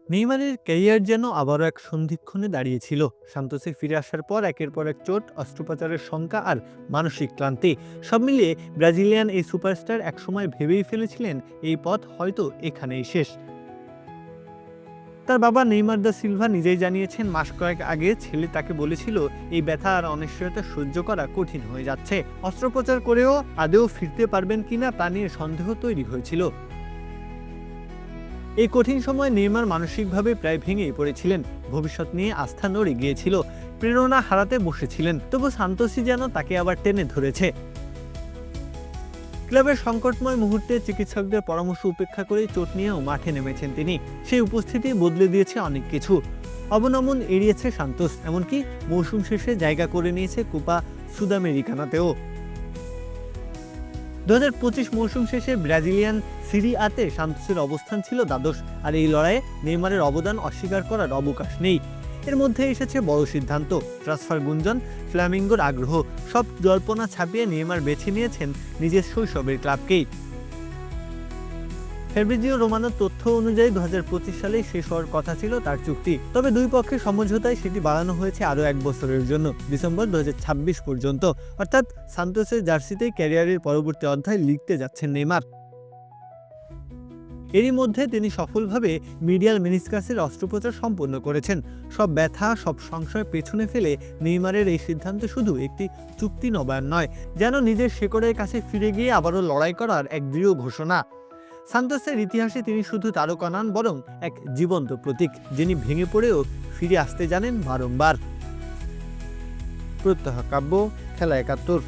নেইমারের ক্যারিয়ার যেন আবারও এক সন্ধিক্ষণে দাঁড়িয়েছিল। সান্তোসে ফিরে আসার পর একের পর এক চোট, অস্ত্রোপচারের শঙ্কা আর মানসিক ক্লান্তি, সব মিলিয়ে ব্রাজিলিয়ান এই সুপারস্টার একসময় ভেবেই ফেলেছিলেন এই পথ হয়তো এখানেই শেষ। তার বাবা নেইমার দা সিলভা নিজেই জানিয়েছেন, মাস কয়েক আগে ছেলে তাকে বলেছিল এই ব্যথা আর অনিশ্চয়তা সহ্য করা কঠিন হয়ে যাচ্ছে। অস্ত্রোপচার করেও আদৌ ফিরতে পারবেন কিনা তা নিয়ে সন্দেহ তৈরি হয়েছিল। এই কঠিন সময় নেইমার মানসিকভাবে প্রায় ভেঙেই পড়েছিলেন। ভবিষ্যৎ নিয়ে আস্থা নড়ে গিয়েছিল, প্রেরণা হারাতে বসেছিলেন। তবু সান্তোসই যেন তাকে আবার টেনে ধরেছে। ক্লাবের সংকটময় মুহূর্তে চিকিৎসকদের পরামর্শ উপেক্ষা করে চোট নিয়েও মাঠে নেমেছেন তিনি। সেই উপস্থিতি বদলে দিয়েছে অনেক কিছু। অবনমন এড়িয়েছে সান্তোস, এমনকি মৌসুম শেষে জায়গা করে নিয়েছে কোপা সুদামেরিকানাতেও। 2025 মৌসুম শেষে ব্রাজিলিয়ান সিরি আতে সান্তোসের অবস্থান ছিল দ্বাদশ, আর এই লড়াইয়ে নেইমারের অবদান অস্বীকার করার অবকাশ নেই। এর মধ্যে এসেছে বড় সিদ্ধান্ত, ট্রান্সফার গুঞ্জন, ফ্ল্যামিঙ্গোর আগ্রহ, সব জল্পনা ছাপিয়ে নেইমার বেছে নিয়েছেন নিজের শৈশবের ক্লাবকেই। ফেব্রিজিও রোমানোর তথ্য অনুযায়ী 2025 সালেই শেষ হওয়ার কথা ছিল তার চুক্তি। তবে দুই পক্ষের সমঝোতায় সেটি বাড়ানো হয়েছে আরও 1 বছরের জন্য, ডিসেম্বর 2026 পর্যন্ত। অর্থাৎ সান্তোসের জার্সিতেই ক্যারিয়ারের পরবর্তী অধ্যায় লিখতে যাচ্ছেন নেইমার। এরই মধ্যে তিনি সফলভাবে মিডিয়াল মেনিসকাসের অস্ত্রোপচার সম্পন্ন করেছেন। সব ব্যথা, সব সংশয় পেছনে ফেলে নেইমারের এই সিদ্ধান্ত শুধু একটি চুক্তি নবায়ন নয়, যেন নিজের শেকড়ের কাছে ফিরে গিয়ে আবারও লড়াই করার এক দৃঢ় ঘোষণা। সান্তোসের ইতিহাসে তিনি শুধু তারকা নন, বরং এক জীবন্ত প্রতীক, যিনি ভেঙে পড়েও ফিরে আসতে জানেন বারংবার। প্রত্যহ কাব্য, খেলা ৭১।